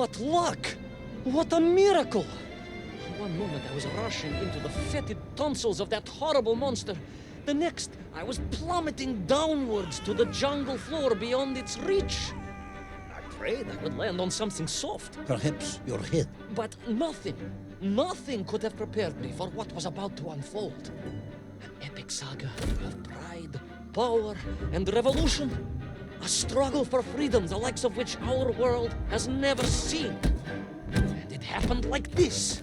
What luck! What a miracle! One moment I was rushing into the fetid tonsils of that horrible monster. The next, I was plummeting downwards to the jungle floor beyond its reach. I prayed I would land on something soft. Perhaps your head. But nothing could have prepared me for what was about to unfold. An epic saga of pride, power, and revolution. A struggle for freedom the likes of which our world has never seen. And it happened like this.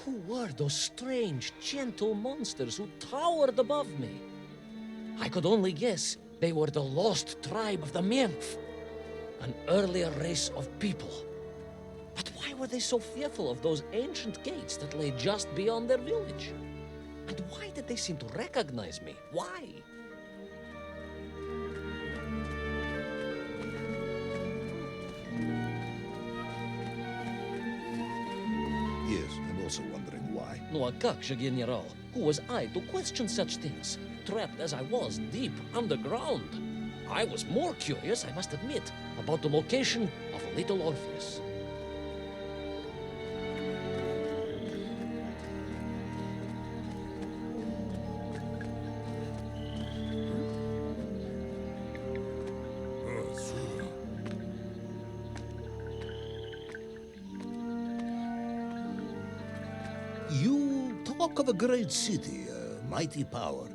Who were those strange, gentle monsters who towered above me? I could only guess they were the lost tribe of the Menf, an earlier race of people. But why were they so fearful of those ancient gates that lay just beyond their village? And why did they seem to recognize me? Why? Yes, I'm also wondering why. No, a как же, General? Who was I to question such things? Trapped as I was deep underground. I was more curious, I must admit, about the location of little Orpheus. You talk of a great city, a mighty power.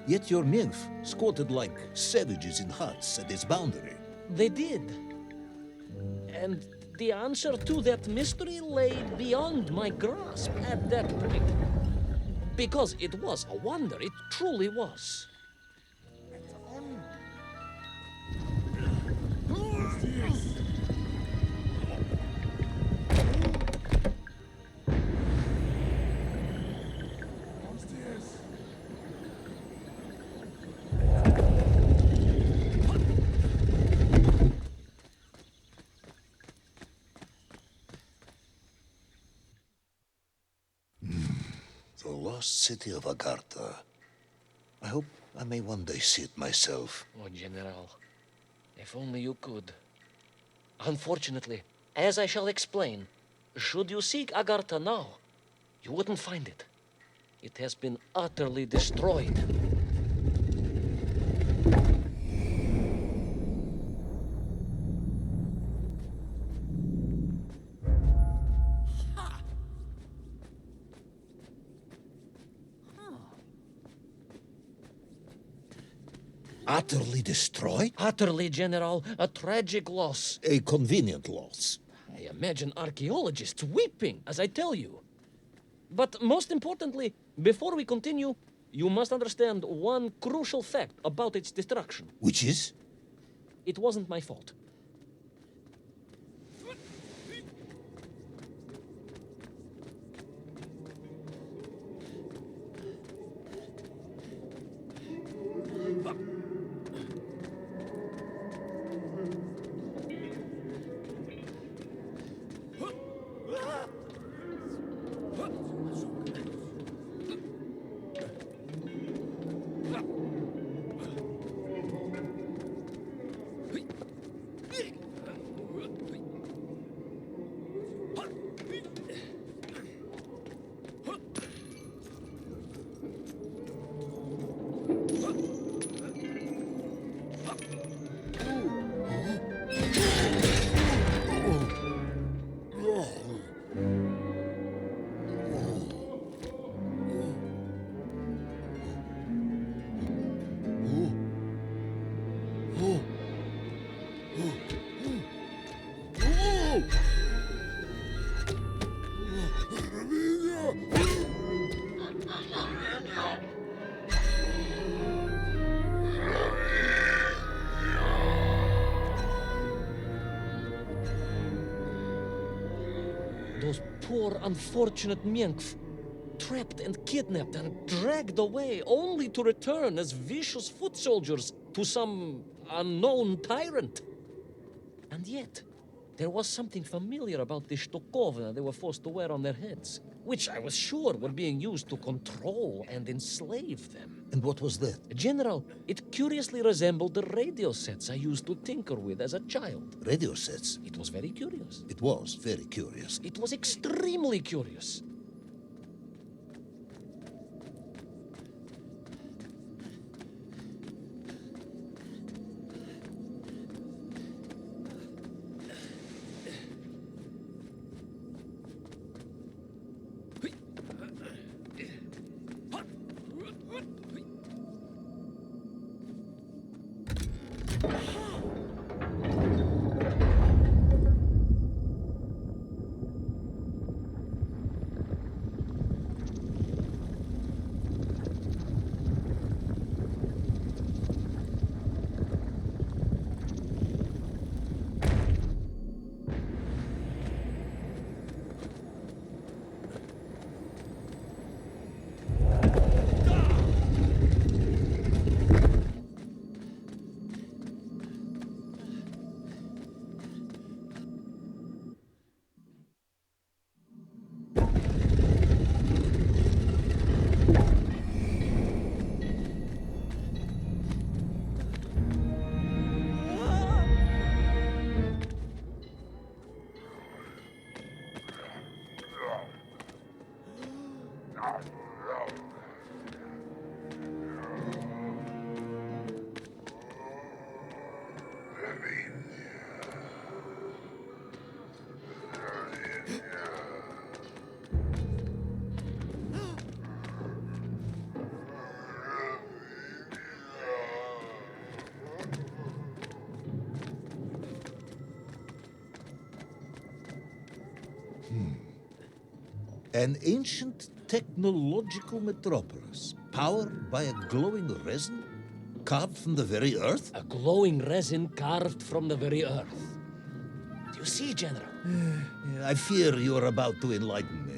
Yet your nymph squatted like savages in huts at its boundary. They did. And the answer to that mystery lay beyond my grasp at that point. Because it was a wonder, it truly was. The lost city of Agartha. I hope I may one day see it myself. Oh, General, if only you could. Unfortunately, as I shall explain, should you seek Agartha now, you wouldn't find it. It has been utterly destroyed. Utterly destroyed? Utterly, General, a tragic loss. A convenient loss. I imagine archaeologists weeping as I tell you. But most importantly, before we continue, you must understand one crucial fact about its destruction. Which is? It wasn't my fault. poor, unfortunate Minkf, trapped and kidnapped and dragged away, only to return as vicious foot soldiers to some unknown tyrant. And yet, there was something familiar about the Shtukovna they were forced to wear on their heads, which I was sure were being used to control and enslave them. And what was that? General, it curiously resembled the radio sets I used to tinker with as a child. Radio sets. It was very curious. It was very curious. It was extremely curious. An ancient technological metropolis, powered by a glowing resin, carved from the very earth? A glowing resin carved from the very earth. Do you see, General? I fear you are about to enlighten me.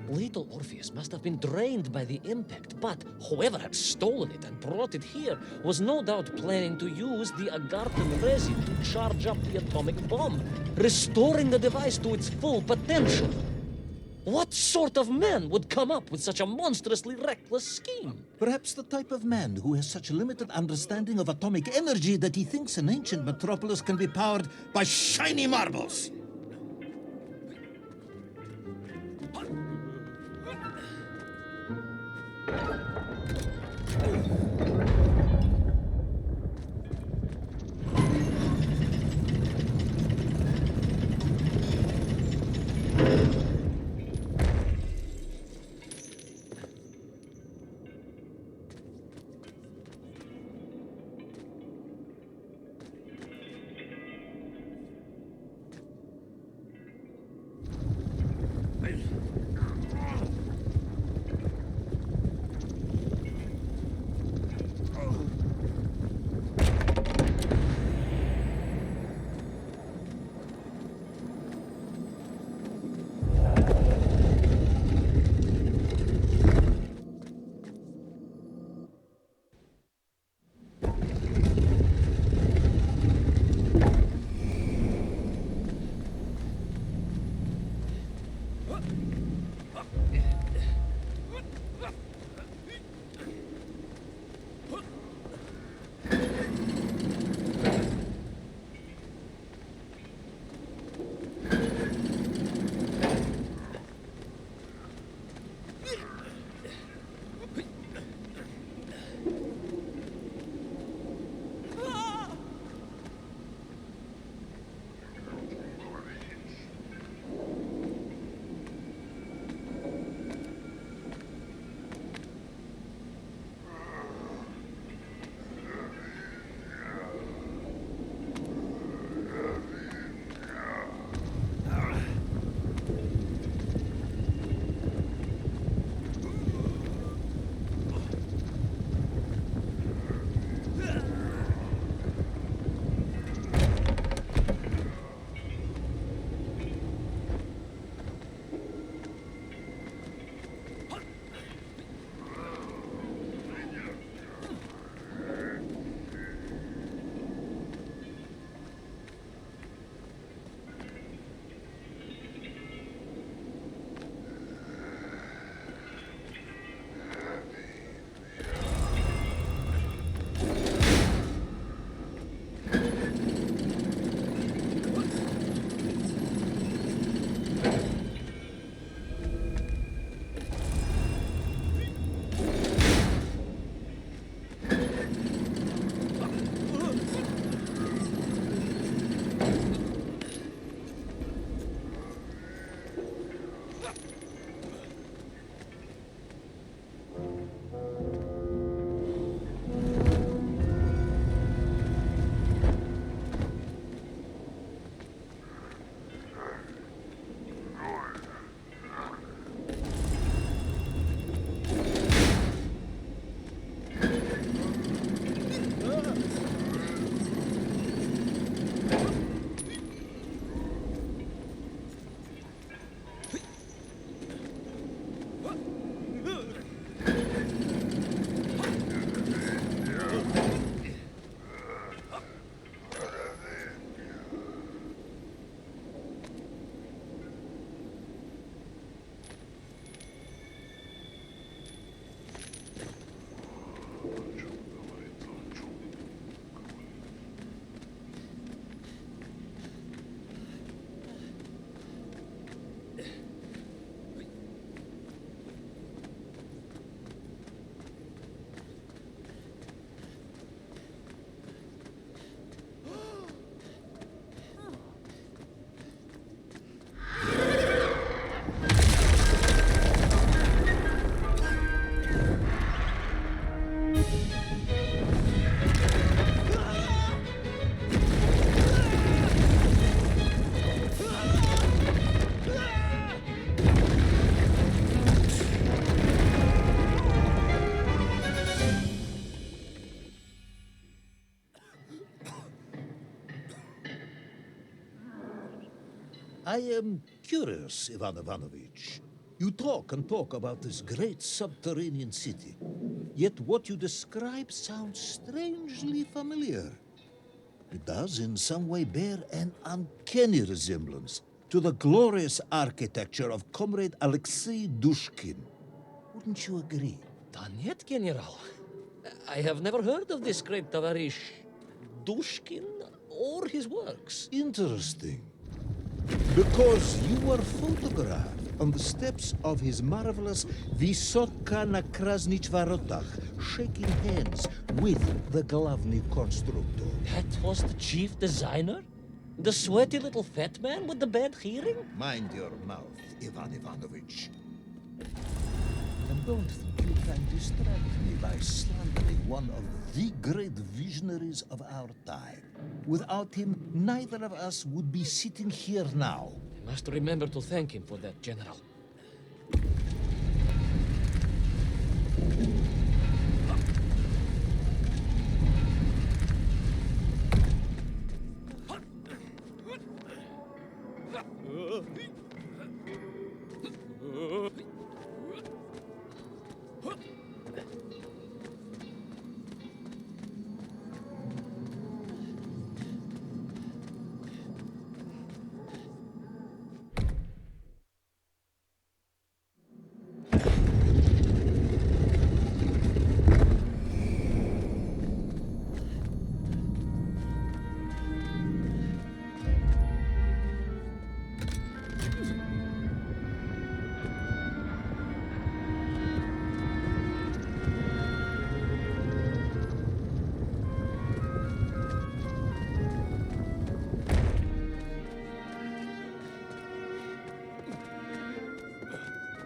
Little Orpheus must have been drained by the impact, but whoever had stolen it and brought it here was no doubt planning to use the Agarthan resin to charge up the atomic bomb, restoring the device to its full potential. What sort of man would come up with such a monstrously reckless scheme? Perhaps the type of man who has such limited understanding of atomic energy that he thinks an ancient metropolis can be powered by shiny marbles. I am curious, Ivan Ivanovich. You talk and talk about this great subterranean city. Yet what you describe sounds strangely familiar. It does in some way bear an uncanny resemblance to the glorious architecture of Comrade Alexei Dushkin. Wouldn't you agree? Donyet, General. I have never heard of this great Tavarish Dushkin or his works. Interesting. Because you were photographed on the steps of his marvelous Vysoka na Krasnich Varotach, shaking hands with the Glavny Constructor. That was the chief designer? The sweaty little fat man with the bad hearing? Mind your mouth, Ivan Ivanovich. And don't think you can distract me by slandering one of the great visionaries of our time. Without him, neither of us would be sitting here now. I must remember to thank him for that, General.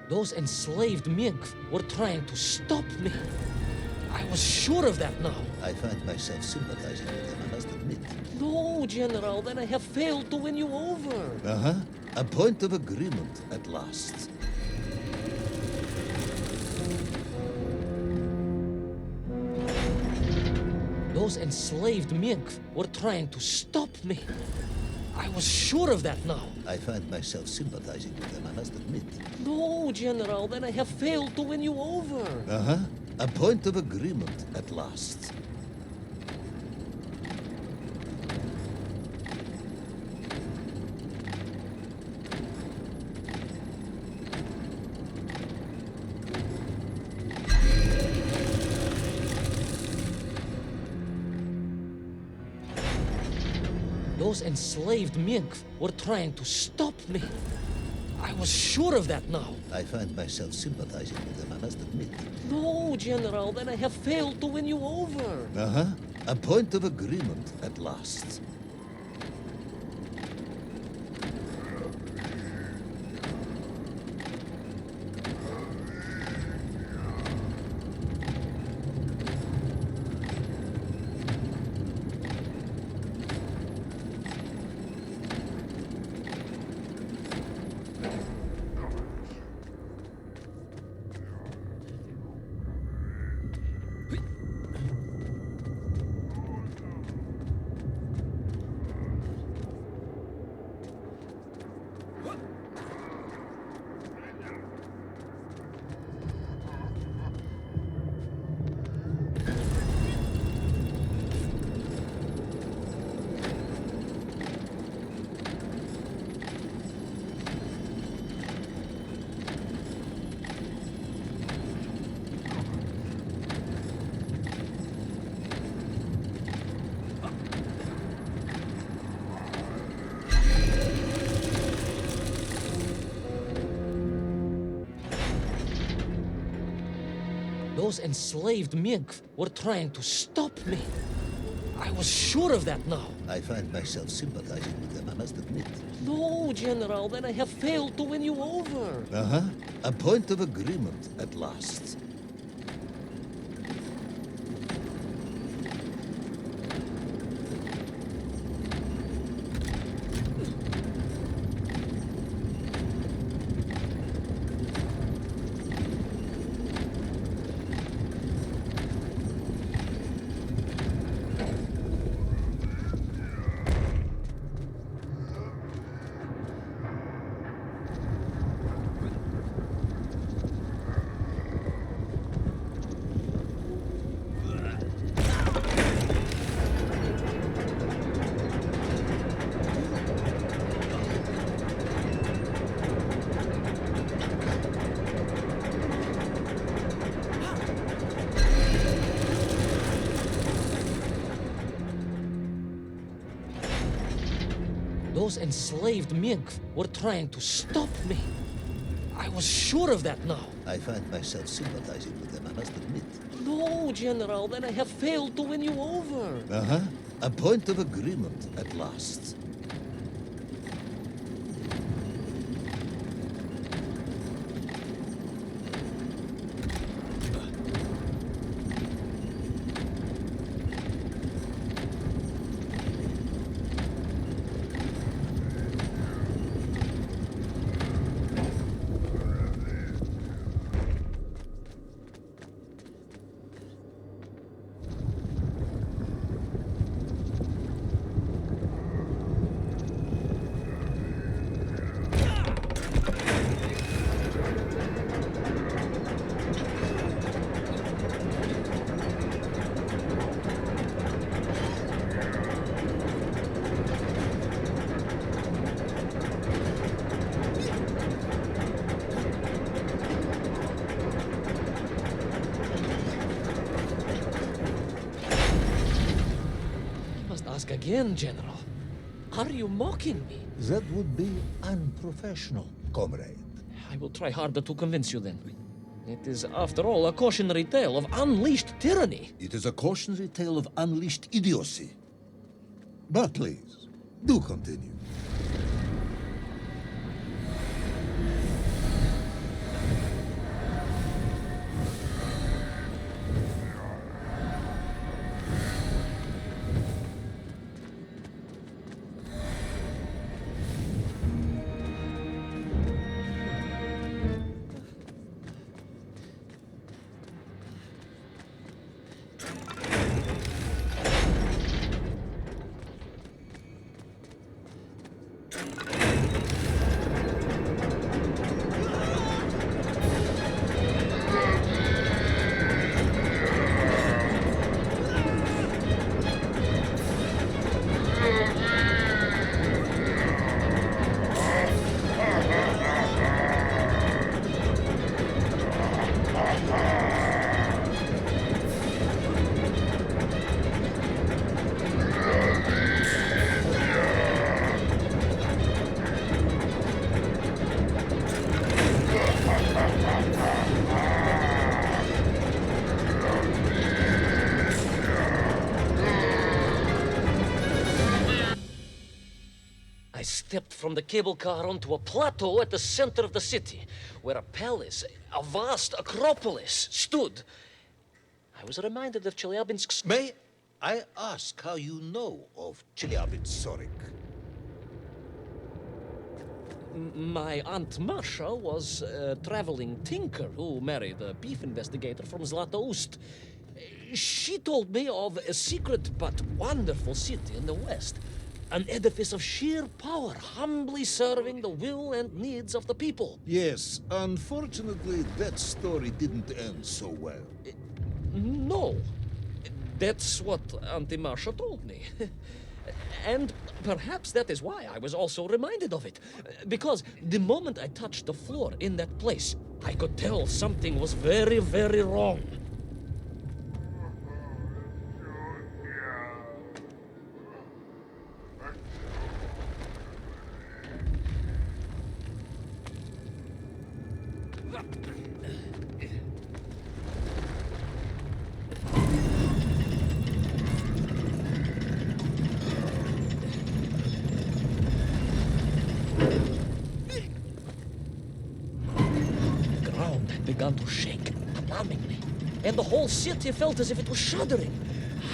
Those enslaved Mink were trying to stop me. I was sure of that now. I find myself sympathizing with them, I must admit. No, General, then I have failed to win you over. Uh-huh. A point of agreement at last. Those enslaved Mink were trying to stop me. I was sure of that now. I find myself sympathizing with them, I must admit. No, General, then I have failed to win you over. Uh-huh. A point of agreement at last. Those enslaved Mink were trying to stop me. I was sure of that now. I find myself sympathizing with them, I must admit. No, General, then I have failed to win you over. Uh-huh. A point of agreement at last. Those enslaved Mink were trying to stop me. I was sure of that now. I find myself sympathizing with them, I must admit. No, General, then I have failed to win you over. Uh-huh. A point of agreement at last. Those enslaved Mink were trying to stop me. I was sure of that now. I find myself sympathizing with them, I must admit. No, General, then I have failed to win you over. Uh-huh. A point of agreement at last. Ask again, General. Are you mocking me? That would be unprofessional, comrade. I will try harder to convince you then. It is, after all, a cautionary tale of unleashed tyranny. It is a cautionary tale of unleashed idiocy. But please, do continue. I stepped from the cable car onto a plateau at the center of the city, where a palace, a vast acropolis, stood. I was reminded of Chelyabinsk's... May I ask how you know of Chelyabinsk? My Aunt Masha was a traveling tinker who married a beef investigator from Zlatoust. She told me of a secret but wonderful city in the west. An edifice of sheer power, humbly serving the will and needs of the people. Yes, unfortunately, that story didn't end so well. No. That's what Auntie Marcia told me. And perhaps that is why I was also reminded of it. Because the moment I touched the floor in that place, I could tell something was very, very wrong. The ground had begun to shake alarmingly, and the whole city felt as if it was shuddering.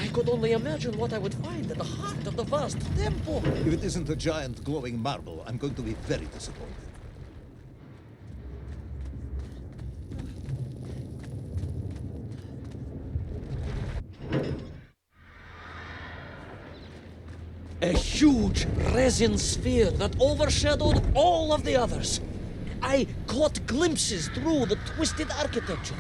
I could only imagine what I would find in the heart of the vast temple. If it isn't a giant glowing marble, I'm going to be very disappointed. A huge resin sphere that overshadowed all of the others. I caught glimpses through the twisted architecture.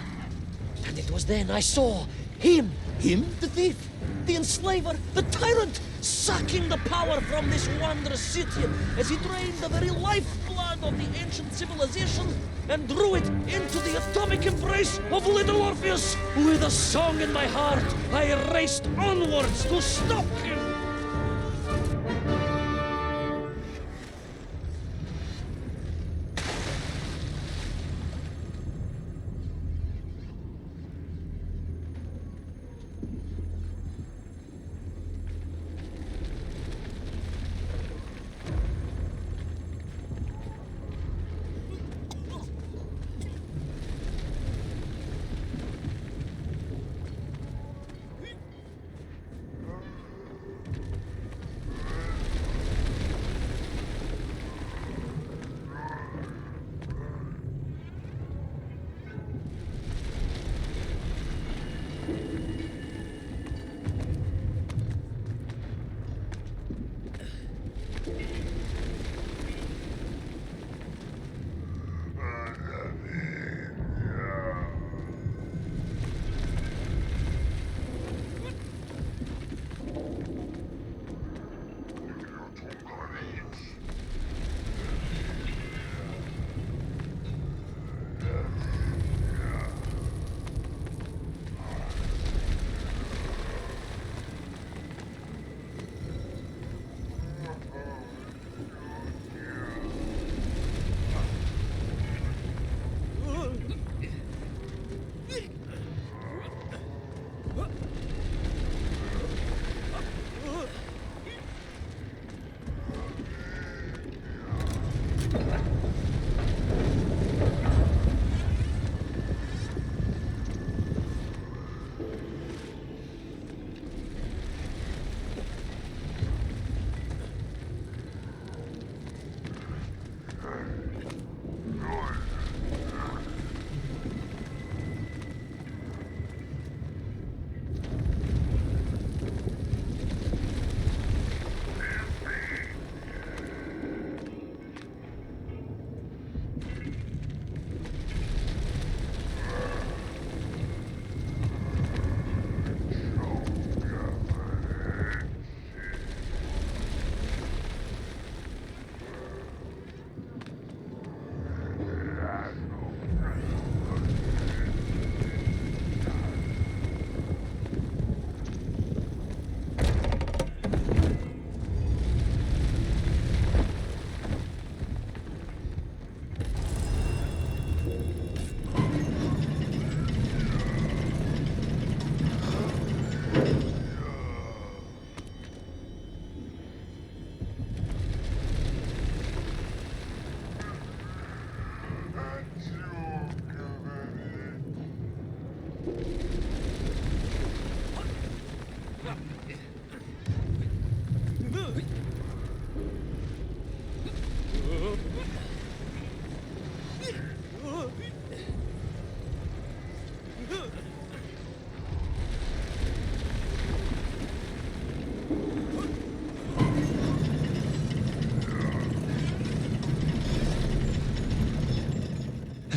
And it was then I saw him. Him? The thief, the enslaver, the tyrant, sucking the power from this wondrous city as he drained the very lifeblood of the ancient civilization and drew it into the atomic embrace of little Orpheus. With a song in my heart, I raced onwards to stop him.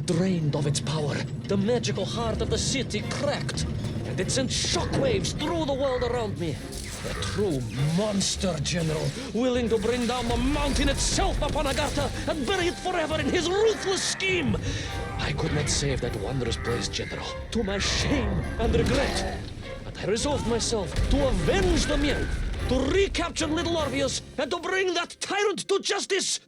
Drained of its power, the magical heart of the city cracked, and it sent shockwaves through the world around me. A true monster, General, willing to bring down the mountain itself upon Agartha and bury it forever in his ruthless scheme. I could not save that wondrous place, General, to my shame and regret. But I resolved myself to avenge the Mirk, to recapture Little Orpheus, and to bring that tyrant to justice.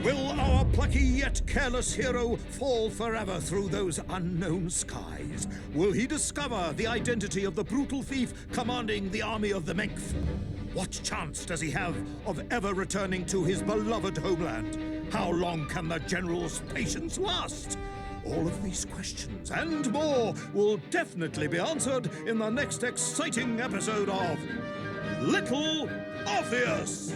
Will our plucky yet careless hero fall forever through those unknown skies? Will he discover the identity of the brutal thief commanding the army of the Menk? What chance does he have of ever returning to his beloved homeland? How long can the general's patience last? All of these questions and more will definitely be answered in the next exciting episode of Little Orpheus!